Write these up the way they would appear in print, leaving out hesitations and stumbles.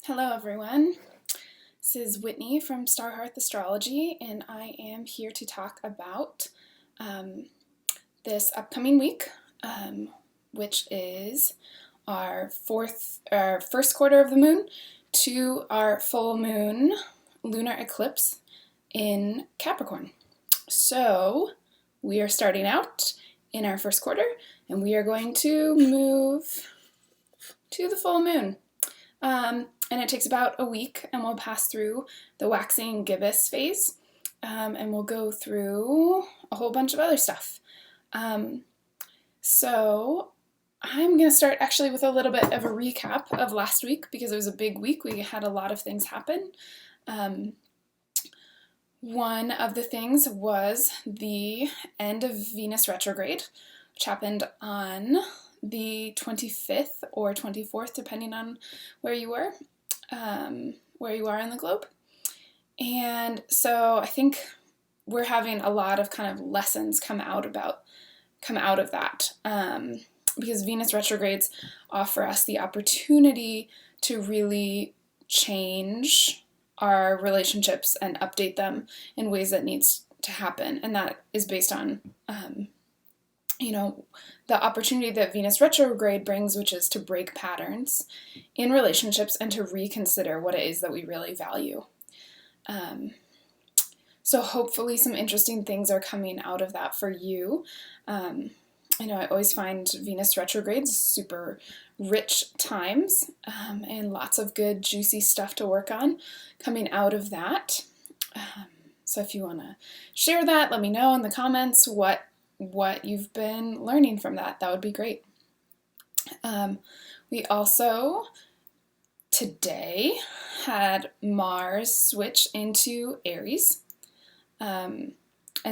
Hello everyone, this is Whitney from Starhearth Astrology, and I am here to talk about this upcoming week, which is our first quarter of the moon to our full moon lunar eclipse in Capricorn. So we are starting out in our first quarter, and we are going to move to the full moon. And it takes about a week, and we'll pass through the waxing gibbous phase, and we'll go through a whole bunch of other stuff. So I'm going to start actually with a little bit of a recap of last week because it was a big week. We had a lot of things happen. One of the things was the end of Venus retrograde, which happened on the 25th or 24th, depending on where you are in the globe. And so I think we're having a lot of kind of lessons come out of that, because Venus retrogrades offer us the opportunity to really change our relationships and update them in ways that needs to happen, and that is based on the opportunity that Venus retrograde brings, which is to break patterns in relationships and to reconsider what it is that we really value. So hopefully some interesting things are coming out of that for you. I always find Venus retrogrades super rich times, and lots of good juicy stuff to work on coming out of that. So if you want to share that, let me know in the comments what you've been learning from that. That would be great. We also today had Mars switch into Aries. And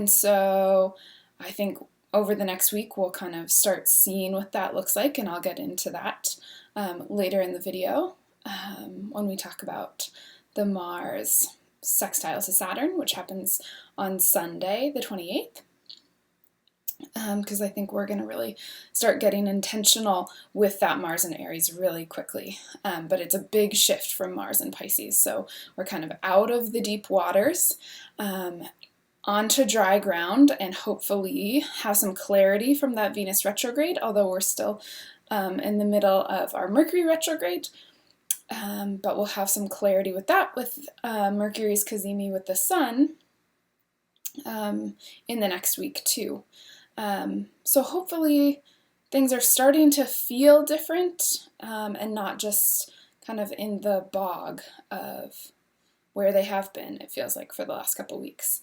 so I think over the next week we'll kind of start seeing what that looks like, and I'll get into that later in the video when we talk about the Mars sextile to Saturn, which happens on Sunday the 28th. Because I think we're going to really start getting intentional with that Mars and Aries really quickly. But it's a big shift from Mars and Pisces, so we're kind of out of the deep waters, onto dry ground, and hopefully have some clarity from that Venus retrograde, although we're still in the middle of our Mercury retrograde. But we'll have some clarity with that, with Mercury's cazimi with the Sun in the next week too. So hopefully things are starting to feel different, and not just kind of in the bog of where they have been, it feels like, for the last couple weeks.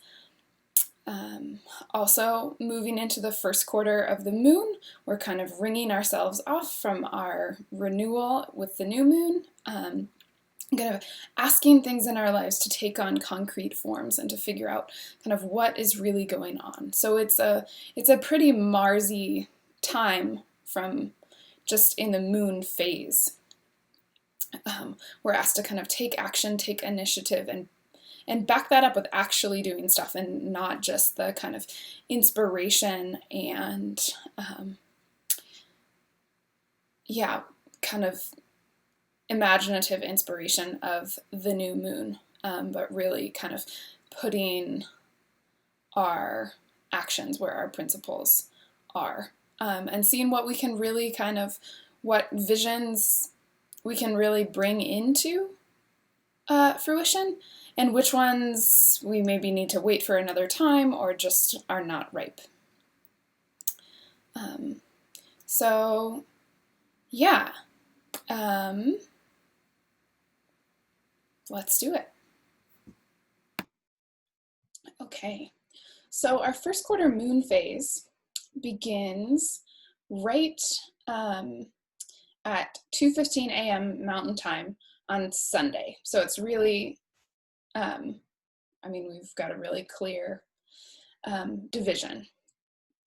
Also, moving into the first quarter of the moon, we're kind of ringing ourselves off from our renewal with the new moon, kind of asking things in our lives to take on concrete forms and to figure out kind of what is really going on. So it's a pretty Marsy time from just in the moon phase. We're asked to kind of take action, take initiative, and back that up with actually doing stuff, and not just the kind of inspiration and kind of imaginative inspiration of the new moon, but really kind of putting our actions where our principles are, and seeing what we can really what visions we can really bring into fruition, and which ones we maybe need to wait for another time or just are not ripe. So yeah, let's do it. Okay, so our first quarter moon phase begins right at 2:15 a.m. Mountain Time on Sunday. So it's really, we've got a really clear division.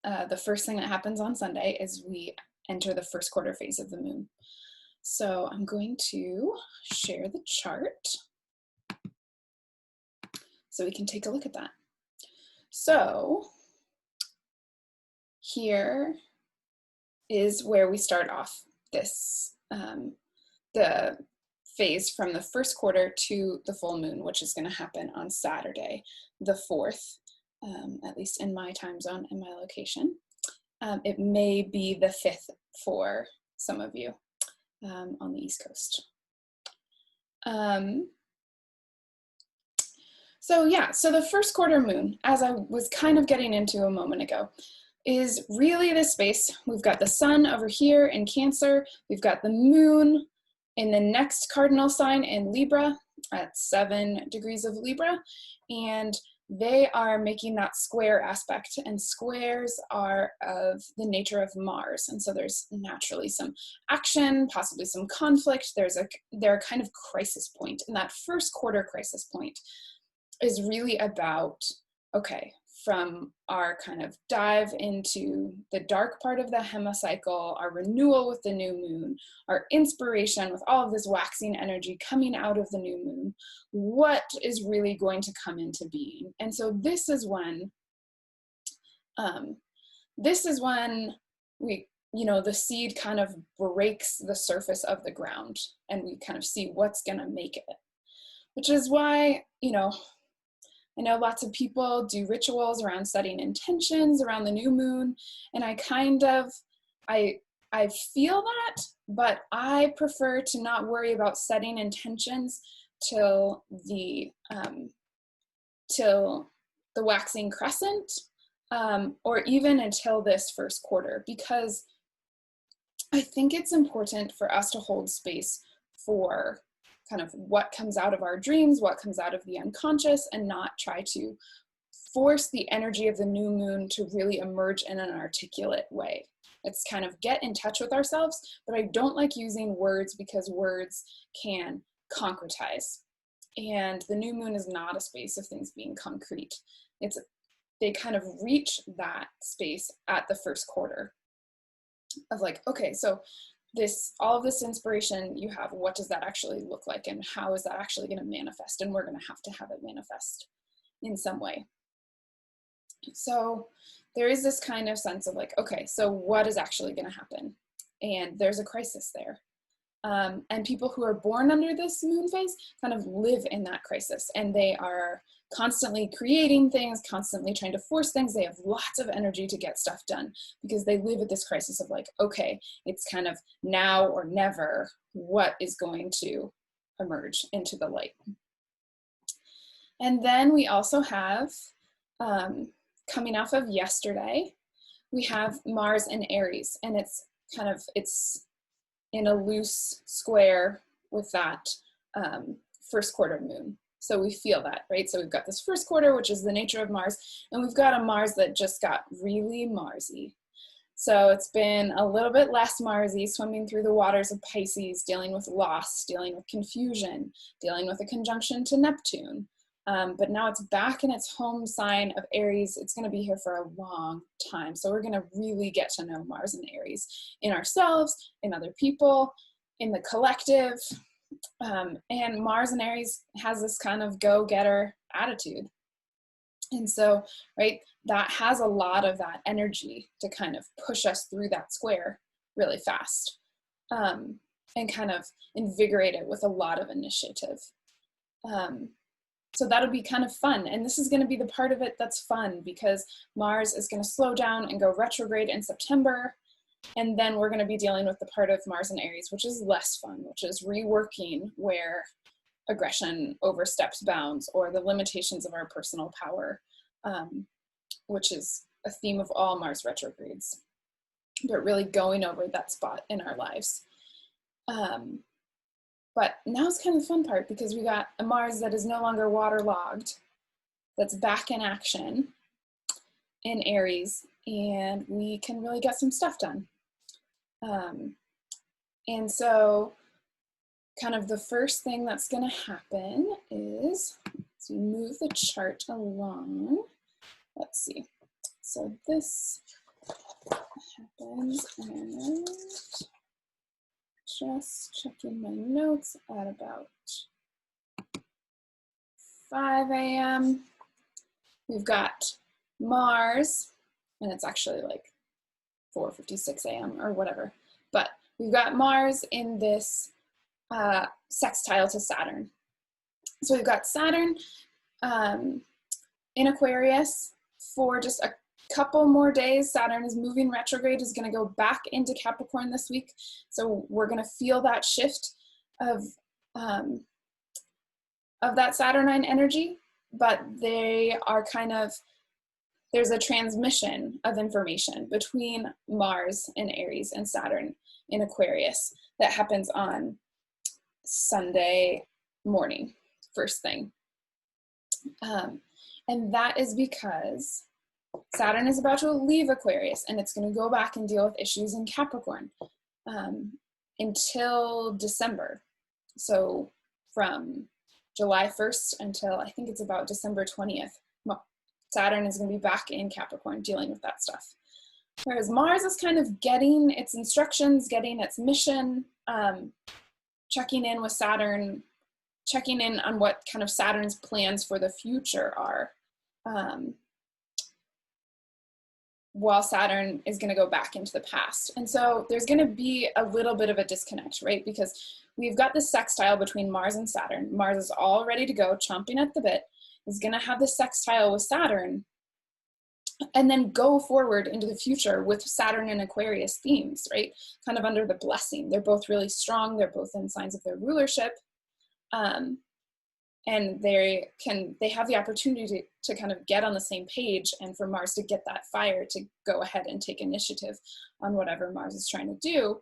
The first thing that happens on Sunday is we enter the first quarter phase of the moon. So I'm going to share the chart so we can take a look at that. So here is where we start off this, the phase from the first quarter to the full moon, which is going to happen on Saturday, the 4th, at least in my time zone and my location. It may be the 5th for some of you on the East Coast. So the first quarter moon, as I was kind of getting into a moment ago, is really this space. We've got the sun over here in Cancer. We've got the moon in the next cardinal sign in Libra at 7 degrees of Libra. And they are making that square aspect, and squares are of the nature of Mars. And so there's naturally some action, possibly some conflict. They're a kind of crisis point. And that first quarter crisis point is really about, okay, from our kind of dive into the dark part of the hemicycle, our renewal with the new moon, our inspiration with all of this waxing energy coming out of the new moon, what is really going to come into being? And so this is when we, the seed kind of breaks the surface of the ground and we kind of see what's going to make it, which is why, I know lots of people do rituals around setting intentions around the new moon, and I feel that, but I prefer to not worry about setting intentions till the waxing crescent, or even until this first quarter, because I think it's important for us to hold space for kind of what comes out of our dreams, what comes out of the unconscious, and not try to force the energy of the new moon to really emerge in an articulate way. It's kind of get in touch with ourselves, but I don't like using words because words can concretize. And the new moon is not a space of things being concrete. They kind of reach that space at the first quarter of like, okay, so all of this inspiration you have, what does that actually look like, and how is that actually going to manifest? And we're going to have it manifest in some way. So there is this kind of sense of like, okay, so what is actually going to happen? And there's a crisis there. And people who are born under this moon phase kind of live in that crisis, and they are constantly creating things, constantly trying to force things. They have lots of energy to get stuff done because they live at this crisis of like, okay, it's kind of now or never, what is going to emerge into the light. And then we also have, coming off of yesterday, we have Mars in Aries, and it's in a loose square with that first quarter moon. So we feel that, right? So we've got this first quarter, which is the nature of Mars, and we've got a Mars that just got really Marsy. So it's been a little bit less Marsy, swimming through the waters of Pisces, dealing with loss, dealing with confusion, dealing with a conjunction to Neptune. But now it's back in its home sign of Aries. It's going to be here for a long time. So we're going to really get to know Mars and Aries in ourselves, in other people, in the collective. And Mars and Aries has this kind of go-getter attitude. And so, right, that has a lot of that energy to kind of push us through that square really fast, and kind of invigorate it with a lot of initiative. So that'll be kind of fun. And this is going to be the part of it that's fun, because Mars is going to slow down and go retrograde in September. And then we're going to be dealing with the part of Mars and Aries, which is less fun, which is reworking where aggression oversteps bounds, or the limitations of our personal power, which is a theme of all Mars retrogrades, but really going over that spot in our lives. But now's kind of the fun part, because we got a Mars that is no longer waterlogged, that's back in action in Aries, and we can really get some stuff done. And so kind of the first thing that's going to happen is, as we move the chart along, let's see. So this happens, and just checking my notes at about 5 a.m. We've got Mars, and it's actually like 4:56 a.m. or whatever, but we've got Mars in this sextile to Saturn. So we've got Saturn in Aquarius for just a couple more days. Saturn is moving retrograde, is going to go back into Capricorn this week. So we're going to feel that shift of that Saturnine energy, but they are kind of, there's a transmission of information between Mars in Aries and Saturn in Aquarius that happens on Sunday morning, first thing. And that is because Saturn is about to leave Aquarius and it's going to go back and deal with issues in Capricorn until December. So from July 1st until I think it's about December 20th, Saturn is going to be back in Capricorn dealing with that stuff. Whereas Mars is kind of getting its instructions, getting its mission, checking in with Saturn, checking in on what kind of Saturn's plans for the future are, while Saturn is going to go back into the past. And so there's going to be a little bit of a disconnect, right? Because we've got this sextile between Mars and Saturn. Mars is all ready to go, chomping at the bit. Is going to have this sextile with Saturn, and then go forward into the future with Saturn and Aquarius themes, right? Kind of under the blessing. They're both really strong. They're both in signs of their rulership. And they have the opportunity to kind of get on the same page, and for Mars to get that fire to go ahead and take initiative on whatever Mars is trying to do.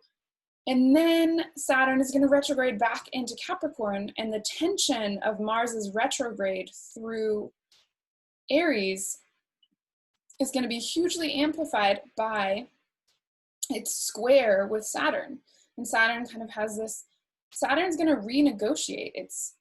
And then Saturn is going to retrograde back into Capricorn, and the tension of Mars's retrograde through Aries is going to be hugely amplified by its square with Saturn. And Saturn kind of has this, Saturn's going to renegotiate. It's,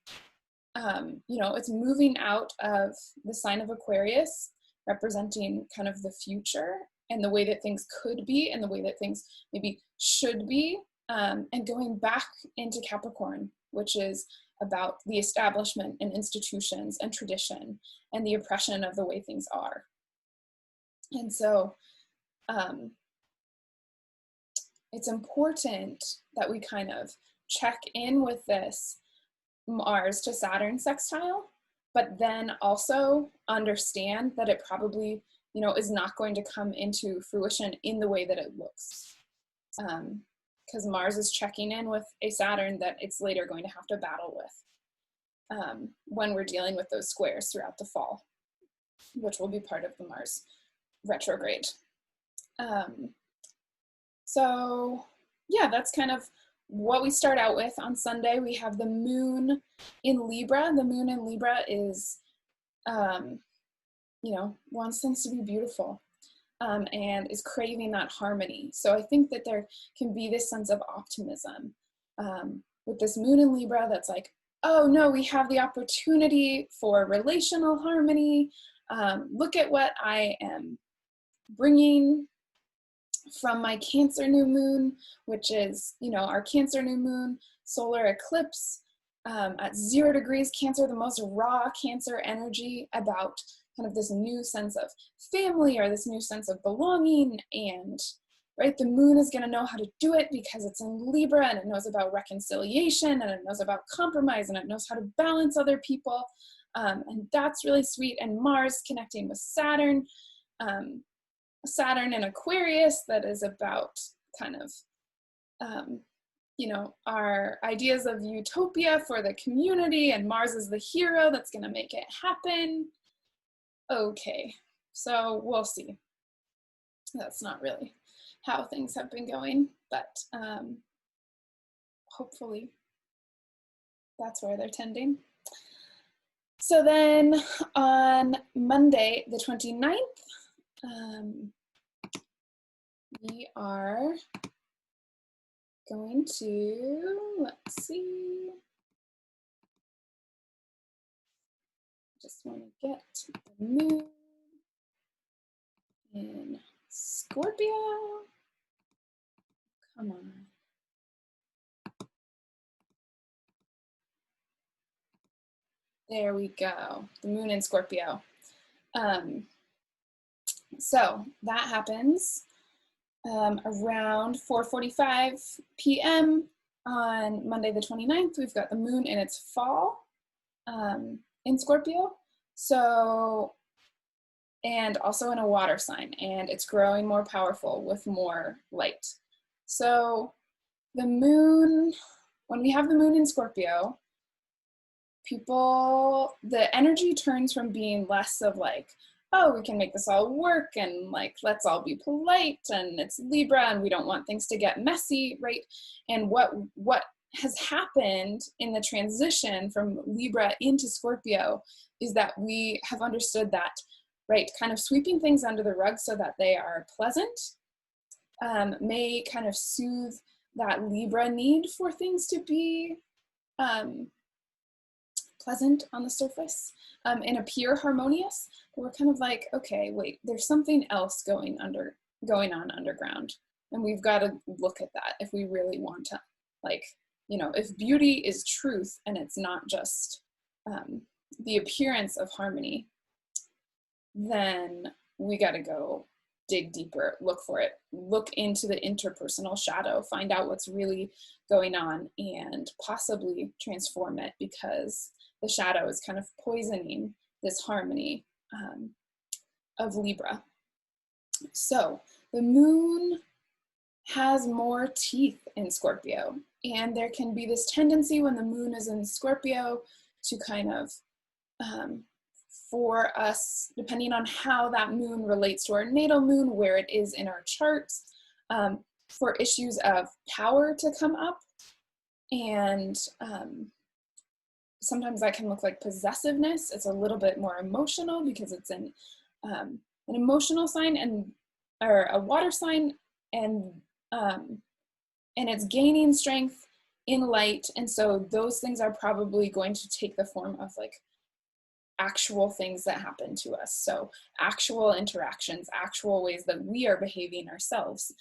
it's moving out of the sign of Aquarius, representing kind of the future and the way that things could be and the way that things maybe should be, and going back into Capricorn, which is about the establishment and institutions and tradition and the oppression of the way things are. And so it's important that we kind of check in with this Mars to Saturn sextile, but then also understand that it probably, is not going to come into fruition in the way that it looks. Because Mars is checking in with a Saturn that it's later going to have to battle with when we're dealing with those squares throughout the fall, which will be part of the Mars retrograde. So yeah, that's kind of what we start out with. On Sunday, we have the moon in Libra. The moon in Libra is, wants things to be beautiful. And is craving that harmony. So I think that there can be this sense of optimism with this moon in Libra that's like, oh no, we have the opportunity for relational harmony. Look at what I am bringing from my Cancer new moon, which is, our Cancer new moon solar eclipse at 0 degrees Cancer, the most raw Cancer energy about kind of this new sense of family or this new sense of belonging. And right, the moon is going to know how to do it because it's in Libra, and it knows about reconciliation, and it knows about compromise, and it knows how to balance other people. And that's really sweet. And Mars connecting with Saturn, Saturn in Aquarius, that is about kind of, our ideas of utopia for the community, and Mars is the hero that's going to make it happen. Okay, so we'll see. That's not really how things have been going, but hopefully that's where they're tending. So then on Monday, the 29th, we are going to, let's see, just want to get the moon in Scorpio. Come on. There we go, the moon in Scorpio. So that happens around 4:45 p.m. on Monday the 29th, we've got the moon in its fall in Scorpio. So, and also in a water sign, and it's growing more powerful with more light. So the moon, when we have the moon in Scorpio, the energy turns from being less of like, oh, we can make this all work and like, let's all be polite and it's Libra and we don't want things to get messy, right? And what has happened in the transition from Libra into Scorpio is that we have understood that, right, kind of sweeping things under the rug so that they are pleasant may kind of soothe that Libra need for things to be pleasant on the surface and appear harmonious. But we're kind of like, okay, wait, there's something else going on underground, and we've got to look at that if we really want to, like, you know, if beauty is truth and it's not just the appearance of harmony, then we got to go dig deeper, look for it, look into the interpersonal shadow, find out what's really going on, and possibly transform it, because the shadow is kind of poisoning this harmony of Libra. So the moon has more teeth in Scorpio, and there can be this tendency when the moon is in Scorpio to kind of for us, depending on how that moon relates to our natal moon, where it is in our charts, for issues of power to come up. And sometimes that can look like possessiveness. It's a little bit more emotional because it's an emotional sign or a water sign, and it's gaining strength in light. And so those things are probably going to take the form of like actual things that happen to us. So actual interactions, actual ways that we are behaving ourselves.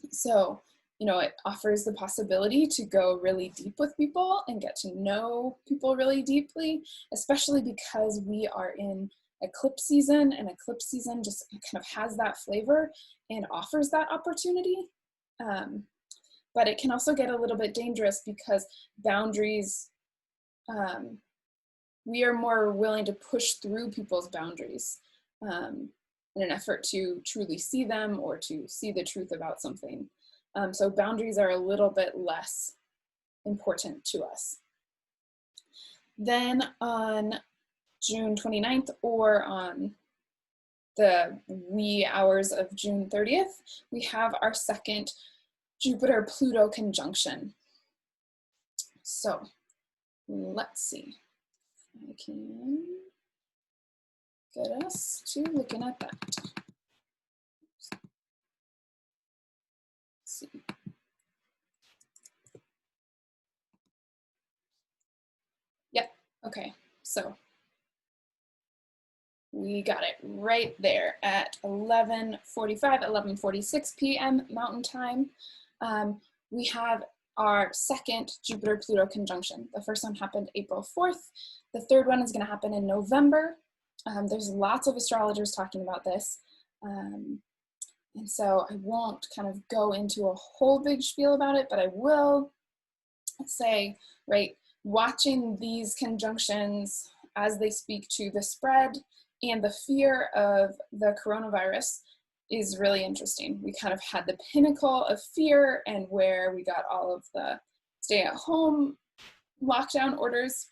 So, you know, it offers the possibility to go really deep with people and get to know people really deeply, especially because we are in eclipse season, and eclipse season just kind of has that flavor and offers that opportunity. But it can also get a little bit dangerous because boundaries, we are more willing to push through people's boundaries in an effort to truly see them or to see the truth about something. So boundaries are a little bit less important to us. Then on June 29th or on the wee hours of June 30th, we have our second Jupiter-Pluto conjunction. So let's see. I can get us to looking at that. Let's see. Yep, okay, so we got it right there at 11:45, 11:46 p.m. Mountain Time. We have our second Jupiter-Pluto conjunction. The first one happened April 4th. The third one is going to happen in November. There's lots of astrologers talking about this. And so I won't kind of go into a whole big spiel about it, but I will say, right, watching these conjunctions as they speak to the spread and the fear of the coronavirus is really interesting. We kind of had the pinnacle of fear and where we got all of the stay-at-home lockdown orders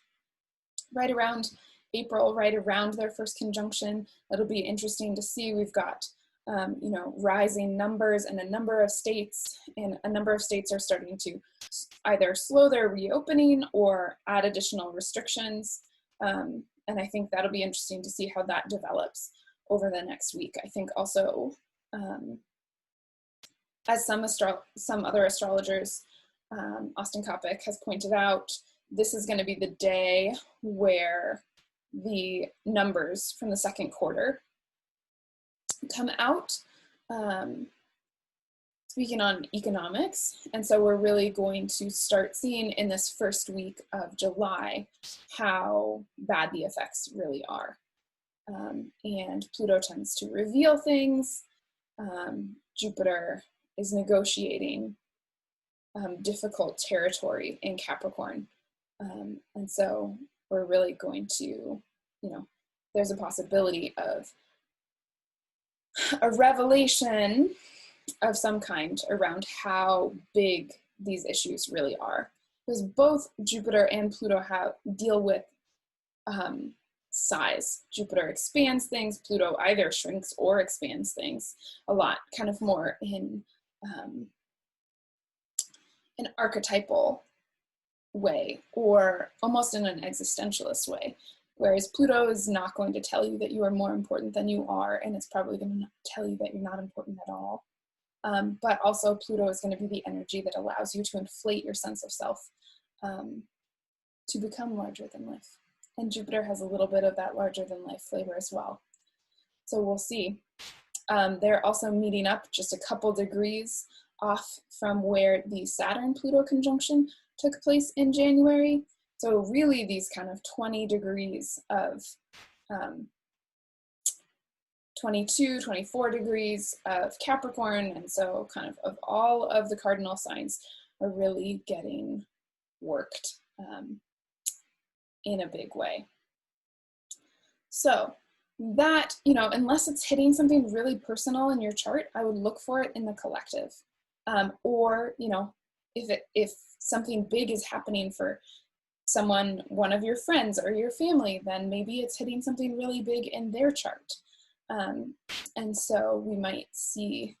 right around April, right around their first conjunction. It'll be interesting to see. We've got you know, rising numbers in a number of states, and a number of states are starting to either slow their reopening or add additional restrictions. And I think that'll be interesting to see how that develops over the next week. I think also, as some other astrologers, Austin Coppock has pointed out, this is going to be the day where the numbers from the second quarter come out, speaking on economics. And so we're really going to start seeing in this first week of July how bad the effects really are. And Pluto tends to reveal things. Jupiter is negotiating difficult territory in Capricorn. And so we're really going to, there's a possibility of a revelation of some kind around how big these issues really are. Because both Jupiter and Pluto deal with size. Jupiter expands things, Pluto either shrinks or expands things a lot, kind of more in an archetypal way or almost in an existentialist way. Whereas Pluto is not going to tell you that you are more important than you are, and it's probably going to tell you that you're not important at all. But also Pluto is going to be the energy that allows you to inflate your sense of self to become larger than life. And Jupiter has a little bit of that larger than life flavor as well. So we'll see. They're also meeting up just a couple degrees off from where the Saturn-Pluto conjunction took place in January. So really these kind of 20 degrees of 22, 24 degrees of Capricorn, and so kind of all of the cardinal signs are really getting worked in a big way. So that, unless it's hitting something really personal in your chart, I would look for it in the collective. Or, if something big is happening for someone, one of your friends or your family, then maybe it's hitting something really big in their chart. And so we might see,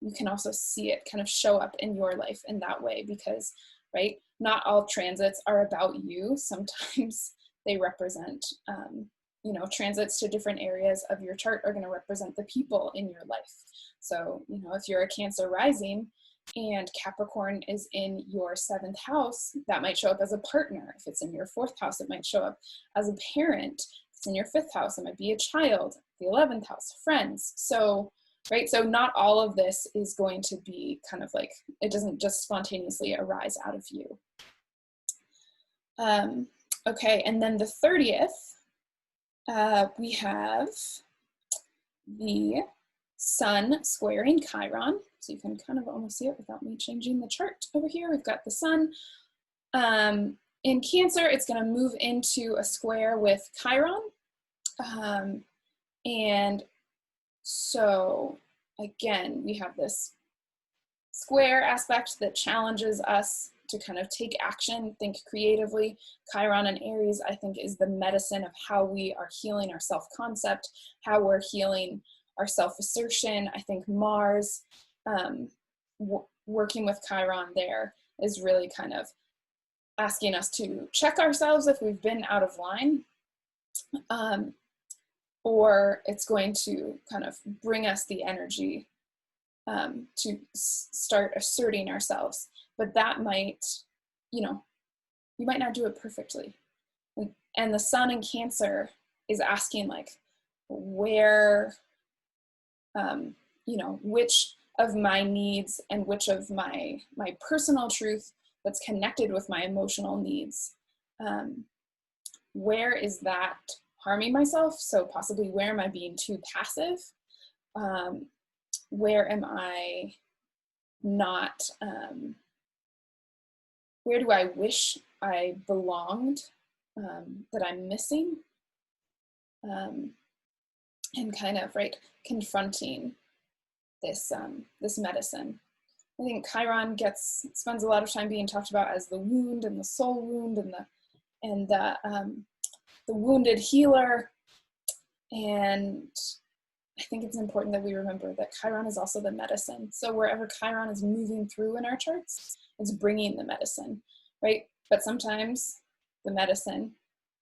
you can also see it kind of show up in your life in that way because, right, not all transits are about you. Sometimes they represent, transits to different areas of your chart are going to represent the people in your life. So, if you're a Cancer rising and Capricorn is in your 7th house, that might show up as a partner. If it's in your 4th house, it might show up as a parent. If it's in your 5th house, it might be a child. The 11th house, friends. So, right, so not all of this is going to be kind of like, it doesn't just spontaneously arise out of you. Okay, and then the 30th, we have the Sun squaring Chiron. So you can kind of almost see it without me changing the chart over here. We've got the Sun. In Cancer, it's going to move into a square with Chiron. And so, again, we have this square aspect that challenges us to kind of take action, think creatively. Chiron and Aries, I think, is the medicine of how we are healing our self-concept, how we're healing our self-assertion. I think Mars, working with Chiron there, is really kind of asking us to check ourselves if we've been out of line. Or it's going to kind of bring us the energy to start asserting ourselves. But that might, you might not do it perfectly. And the Sun in Cancer is asking like, where, which of my needs and which of my personal truth that's connected with my emotional needs, where is that harming myself? So possibly where am I being too passive? Where am I not, where do I wish I belonged that I'm missing? And kind of, right, confronting this, this medicine. I think Chiron spends a lot of time being talked about as the wound and the soul wound and the wounded healer. And I think it's important that we remember that Chiron is also the medicine. So wherever Chiron is moving through in our charts, it's bringing the medicine, right? But sometimes the medicine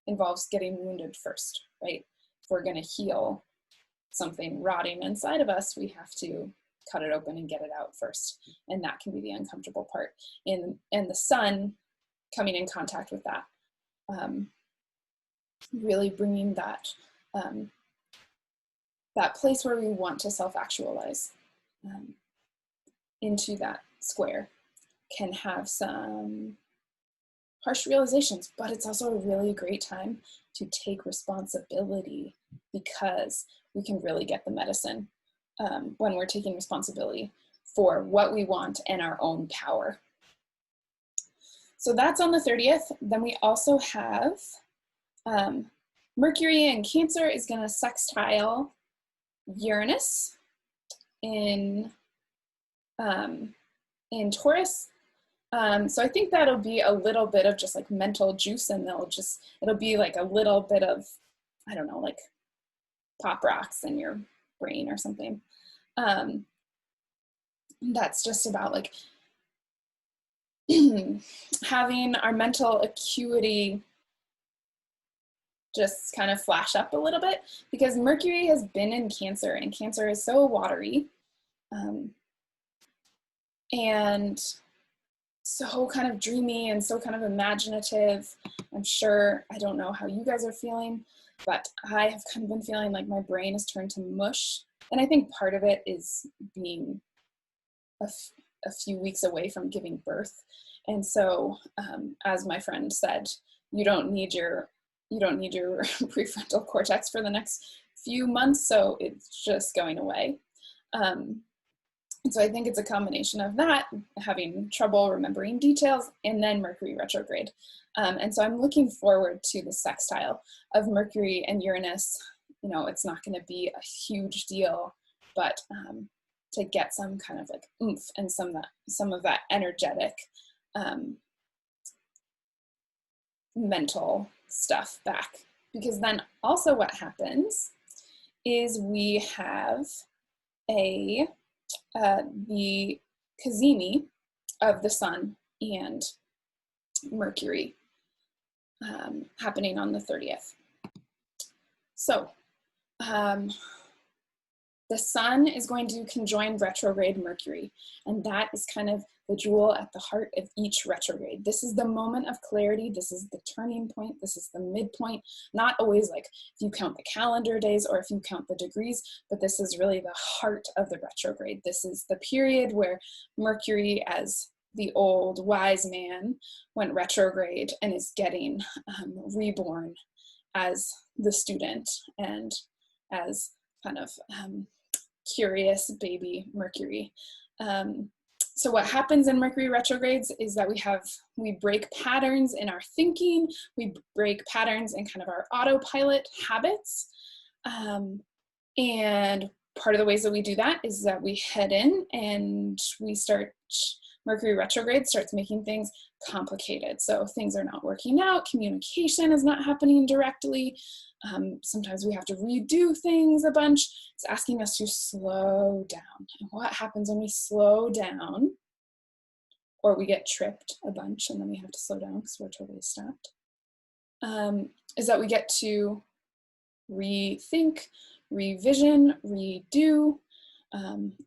involves getting wounded first, right? If we're going to heal something rotting inside of us, we have to cut it open and get it out first. And that can be the uncomfortable part. And the Sun coming in contact with that, really bringing that that place where we want to self-actualize into that square can have some harsh realizations, but it's also a really great time to take responsibility because we can really get the medicine when we're taking responsibility for what we want and our own power. So that's on the 30th. Then we also have Mercury in Cancer is going to sextile Uranus in Taurus. So I think that'll be a little bit of just like mental juice, and it'll be like a little bit of, I don't know, like pop rocks in your brain or something. That's just about like having our mental acuity just kind of flash up a little bit, because Mercury has been in Cancer, and Cancer is so watery and so kind of dreamy and so kind of imaginative. I'm sure, I don't know how you guys are feeling, but I have kind of been feeling like my brain has turned to mush. And I think part of it is being a few weeks away from giving birth. And so, as my friend said, you don't need your prefrontal cortex for the next few months, so it's just going away. And so I think it's a combination of that, having trouble remembering details, and then Mercury retrograde. And so I'm looking forward to the sextile of Mercury and Uranus. You know, it's not going to be a huge deal, but to get some kind of like oomph and some of that energetic mental stuff back. Because then also what happens is we have the cazimi of the Sun and Mercury happening on the 30th. So the Sun is going to conjoin retrograde Mercury, and that is kind of the jewel at the heart of each retrograde. This is the moment of clarity. This is the turning point. This is the midpoint. Not always like if you count the calendar days or if you count the degrees, but this is really the heart of the retrograde. This is the period where Mercury, as the old wise man, went retrograde and is getting reborn as the student and as kind of curious baby Mercury. So what happens in Mercury retrogrades is that we break patterns in our thinking, we break patterns in kind of our autopilot habits. And part of the ways that we do that is that we head in and Mercury retrograde starts making things complicated. So things are not working out, communication is not happening directly. Sometimes we have to redo things a bunch. It's asking us to slow down. And what happens when we slow down, or we get tripped a bunch and then we have to slow down because we're totally stopped, is that we get to rethink, revision, redo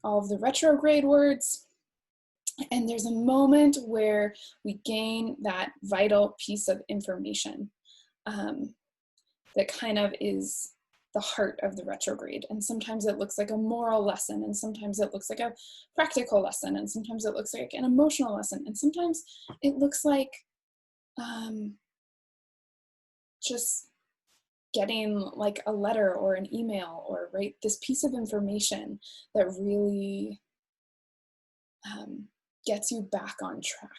all of the retrograde words. And there's a moment where we gain that vital piece of information that kind of is the heart of the retrograde. And sometimes it looks like a moral lesson, and sometimes it looks like a practical lesson, and sometimes it looks like an emotional lesson, and sometimes it looks like just getting like a letter or an email, or right, this piece of information that really gets you back on track.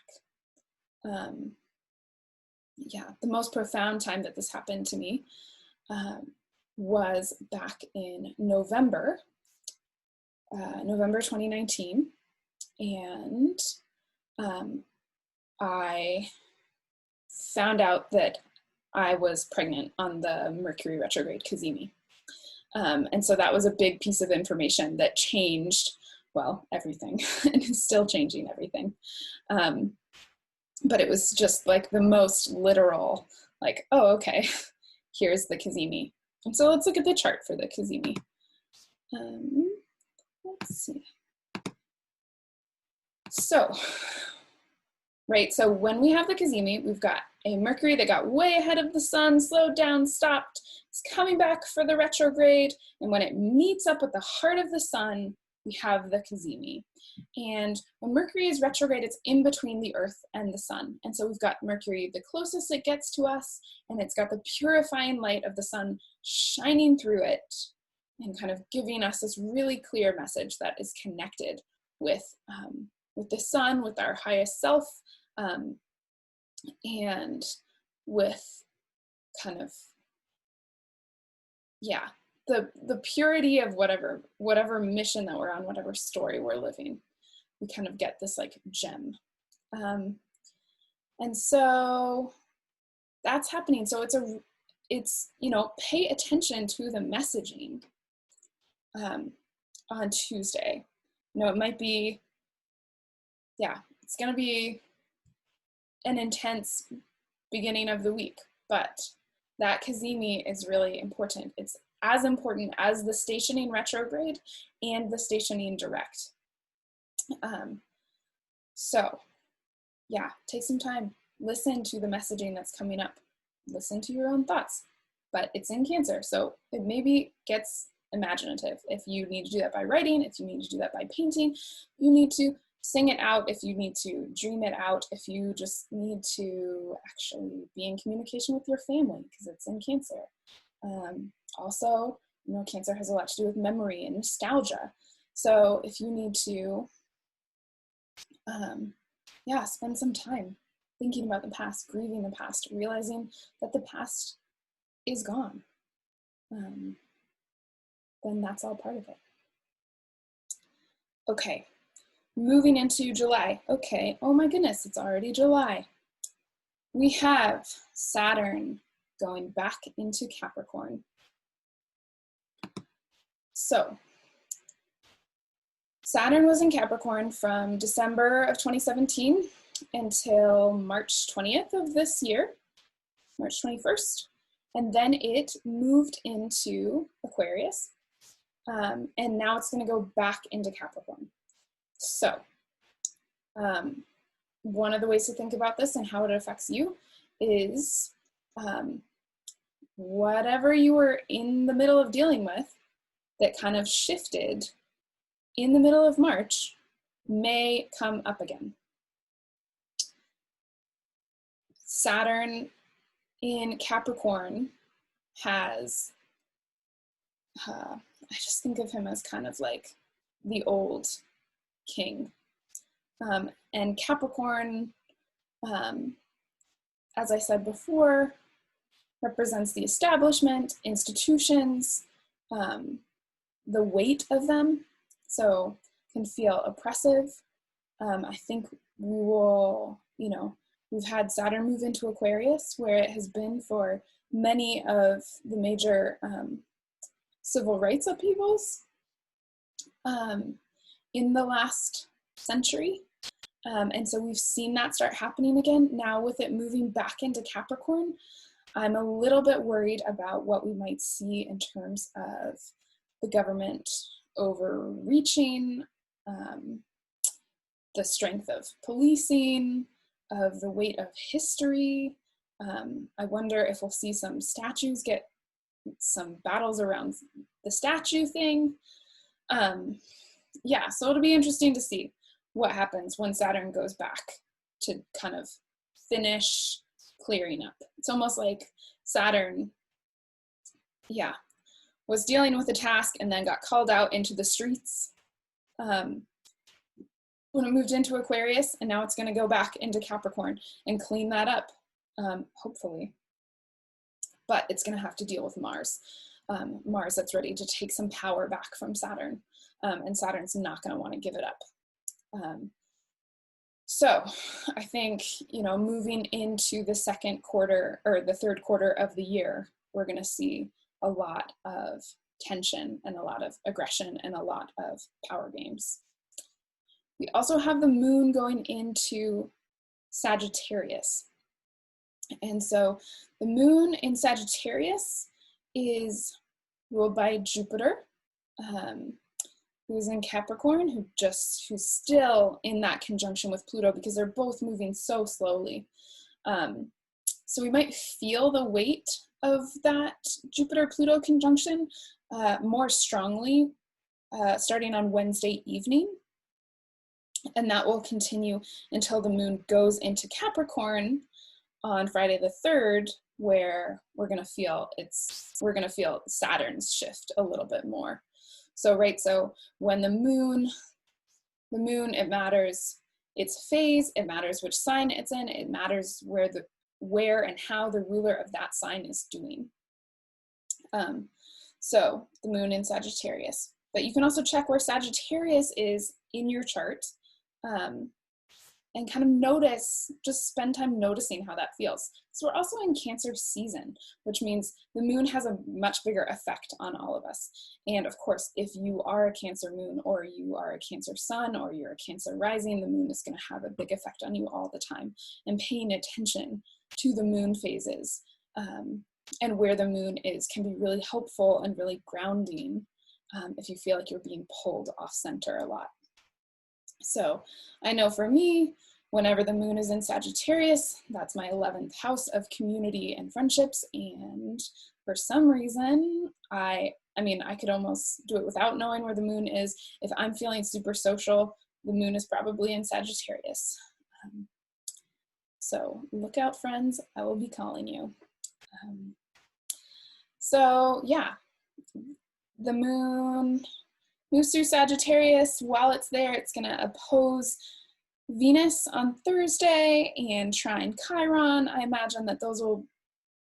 Yeah, the most profound time that this happened to me was back in November 2019, and I found out that I was pregnant on the Mercury retrograde cazimi. And so that was a big piece of information that changed, well, everything, and is still changing everything. But it was just like the most literal, like, oh, okay, here's the cazimi. And so let's look at the chart for the cazimi. Let's see. So, right, so when we have the cazimi, we've got a Mercury that got way ahead of the Sun, slowed down, stopped, it's coming back for the retrograde, and when it meets up with the heart of the Sun, we have the cazimi. And when Mercury is retrograde, it's in between the Earth and the Sun. And so we've got Mercury the closest it gets to us, and it's got the purifying light of the Sun shining through it and kind of giving us this really clear message that is connected with the Sun, with our highest self, and with kind of, yeah, the purity of whatever mission that we're on, whatever story we're living. We kind of get this like gem. And so that's happening. So it's pay attention to the messaging on Tuesday. It might be, it's going to be an intense beginning of the week, but that cazimi is really important. It's as important as the stationing retrograde and the stationing direct. So yeah, take some time, listen to the messaging that's coming up, listen to your own thoughts, but it's in Cancer, so it maybe gets imaginative. If you need to do that by writing, if you need to do that by painting, you need to sing it out, if you need to dream it out, if you just need to actually be in communication with your family, because it's in Cancer. Also, Cancer has a lot to do with memory and nostalgia. So if you need to, spend some time thinking about the past, grieving the past, realizing that the past is gone, then that's all part of it. Okay, moving into July. Okay, oh my goodness, it's already July. We have Saturn going back into Capricorn. So, Saturn was in Capricorn from December of 2017 until March 20th of this year, March 21st. And then it moved into Aquarius. And now it's going to go back into Capricorn. So one of the ways to think about this and how it affects you is whatever you were in the middle of dealing with that kind of shifted in the middle of March may come up again. Saturn in Capricorn has, I just think of him as kind of like the old king. And Capricorn, as I said before, represents the establishment, institutions, the weight of them, so can feel oppressive. I think we will, we've had Saturn move into Aquarius, where it has been for many of the major civil rights upheavals in the last century. And so we've seen that start happening again. Now with it moving back into Capricorn, I'm a little bit worried about what we might see in terms of the government overreaching, the strength of policing, of the weight of history. I wonder if we'll see some statues get some battles around the statue thing. So it'll be interesting to see what happens when Saturn goes back to kind of finish clearing up. It's almost like Saturn, was dealing with a task and then got called out into the streets when it moved into Aquarius, and now it's going to go back into Capricorn and clean that up, hopefully. But it's going to have to deal with Mars. Mars that's ready to take some power back from Saturn, and Saturn's not going to want to give it up. So I think, moving into the second quarter or the third quarter of the year, we're going to see a lot of tension and a lot of aggression and a lot of power games. We also have the moon going into Sagittarius. And so the moon in Sagittarius is ruled by Jupiter, who's in Capricorn, who's still in that conjunction with Pluto because they're both moving so slowly. So we might feel the weight of that Jupiter-Pluto conjunction more strongly starting on Wednesday evening. And that will continue until the moon goes into Capricorn on Friday the 3rd, where we're gonna feel Saturn's shift a little bit more. So when the moon, it matters its phase, it matters which sign it's in, it matters where and how the ruler of that sign is doing. So the moon in Sagittarius. But you can also check where Sagittarius is in your chart, and kind of notice, just spend time noticing how that feels. So we're also in Cancer season, which means the moon has a much bigger effect on all of us. And of course, if you are a Cancer moon, or you are a Cancer sun, or you're a Cancer rising, the moon is going to have a big effect on you all the time. And paying attention to the moon phases and where the moon is can be really helpful and really grounding if you feel like you're being pulled off center a lot. So I know for me, whenever the moon is in Sagittarius, that's my 11th house of community and friendships. And for some reason, I could almost do it without knowing where the moon is. If I'm feeling super social, the moon is probably in Sagittarius. So look out, friends, I will be calling you. So yeah, the moon moves through Sagittarius. While it's there, it's going to oppose Venus on Thursday and trine Chiron. I imagine that those will,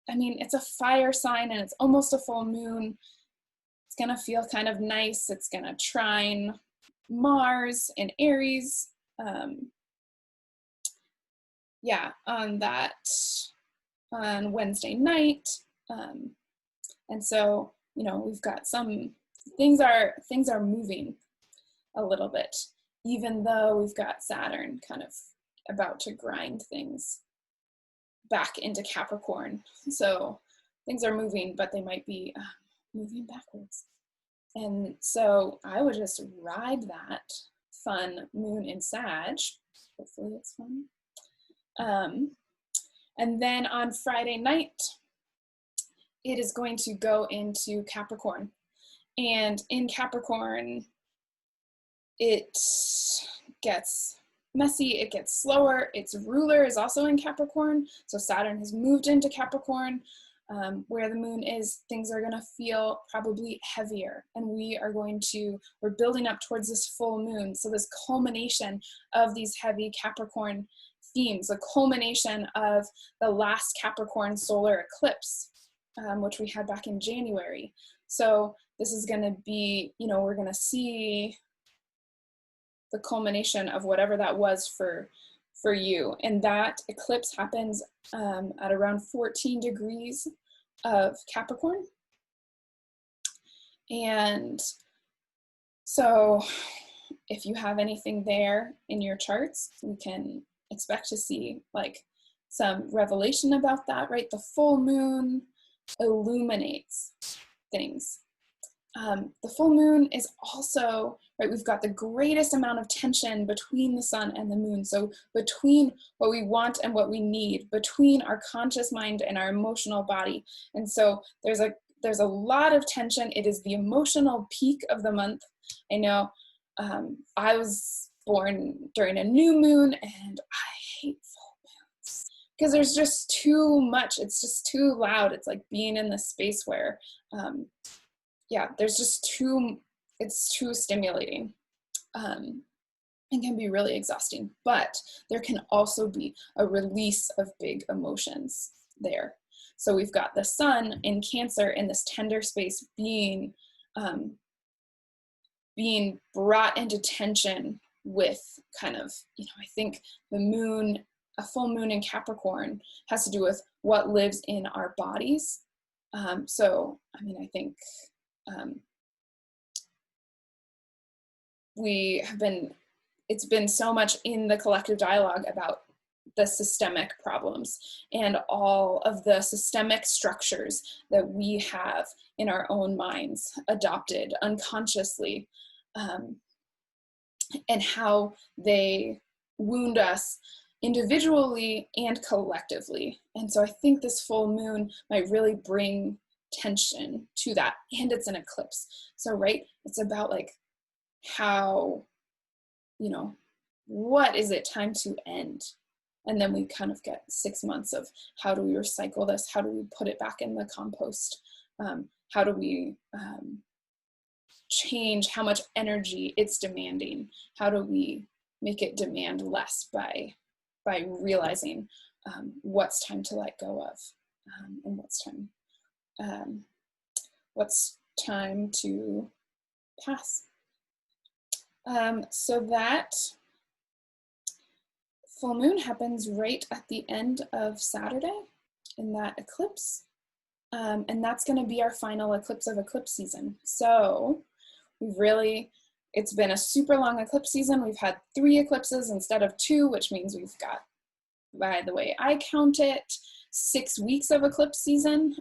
it's a fire sign and it's almost a full moon. It's going to feel kind of nice. It's going to trine Mars in Aries. On Wednesday night. And so, we've got some things are moving a little bit, even though we've got Saturn kind of about to grind things back into Capricorn. So things are moving, but they might be moving backwards. And so I would just ride that fun moon in Sag. Hopefully it's fun. And then on Friday night, it is going to go into Capricorn. And in Capricorn, it gets messy, it gets slower. Its ruler is also in Capricorn. So Saturn has moved into Capricorn. Where the moon is, things are going to feel probably heavier. And we're building up towards this full moon. So this culmination of these heavy Capricorn themes, a culmination of the last Capricorn solar eclipse, which we had back in January. So this is going to be, we're going to see the culmination of whatever that was for you. And that eclipse happens at around 14 degrees of Capricorn. And so if you have anything there in your charts, we can expect to see like some revelation about that, right? The full moon illuminates things. The full moon is also, right, we've got the greatest amount of tension between the sun and the moon. So between what we want and what we need, between our conscious mind and our emotional body. And so there's a lot of tension. It is the emotional peak of the month. I know I was born during a new moon and I hate full moons because there's just too much. It's just too loud. It's like being in this space where it's too stimulating and can be really exhausting. But there can also be a release of big emotions there. So we've got the sun in Cancer in this tender space being brought into tension with kind of, I think the moon, a full moon in Capricorn has to do with what lives in our bodies. I think it's been so much in the collective dialogue about the systemic problems and all of the systemic structures that we have in our own minds adopted unconsciously, and how they wound us individually and collectively. And so I think this full moon might really bring tension to that, and it's an eclipse. So, right, it's about like how, what is it time to end? And then we kind of get 6 months of how do we recycle this? How do we put it back in the compost? How do we change how much energy it's demanding? How do we make it demand less by realizing what's time to let go of, and what's time to pass. So that full moon happens right at the end of Saturday in that eclipse. And that's going to be our final eclipse of eclipse season. So it's been a super long eclipse season. We've had 3 eclipses instead of 2, which means we've got, by the way I count it, 6 weeks of eclipse season.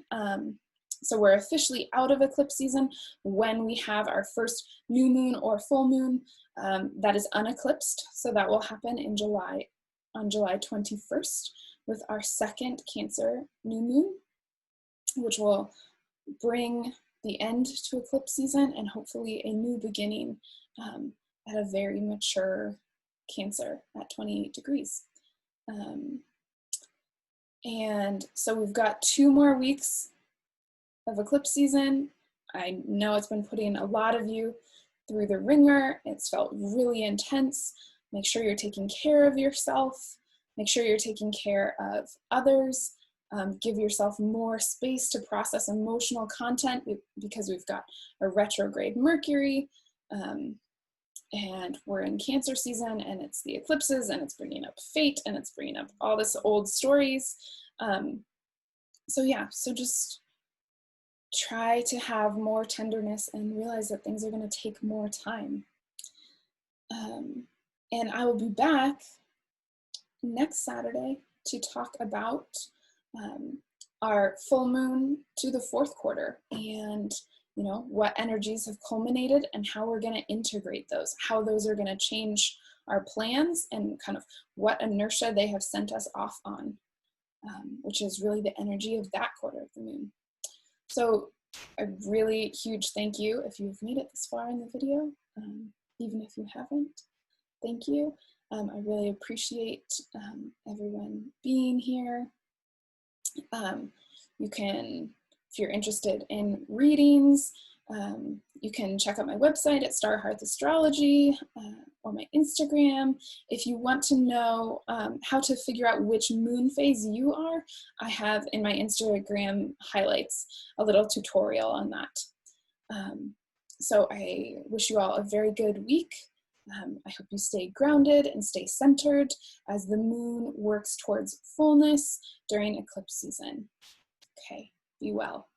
So we're officially out of eclipse season when we have our first new moon or full moon that is uneclipsed. So that will happen in July, on July 21st, with our second Cancer new moon, which will bring the end to eclipse season and hopefully a new beginning at a very mature Cancer at 28 degrees. And so we've got 2 more weeks of eclipse season. I know it's been putting a lot of you through the ringer. It's felt really intense. Make sure you're taking care of yourself. Make sure you're taking care of others. Give yourself more space to process emotional content because we've got a retrograde Mercury, and we're in Cancer season, and it's the eclipses, and it's bringing up fate, and it's bringing up all this old stories. So just try to have more tenderness and realize that things are going to take more time. And I will be back next Saturday to talk about our full moon to the 4th quarter, and what energies have culminated and how we're going to integrate those, how those are going to change our plans, and kind of what inertia they have sent us off on, which is really the energy of that quarter of the moon. So a really huge thank you if you've made it this far in the video, even if you haven't. Thank you. I really appreciate everyone being here. You can, if you're interested in readings, you can check out my website at Starhearth Astrology, or my Instagram. If you want to know how to figure out which moon phase you are, I have in my Instagram highlights a little tutorial on that. So I wish you all a very good week. I hope you stay grounded and stay centered as the moon works towards fullness during eclipse season. Okay, be well.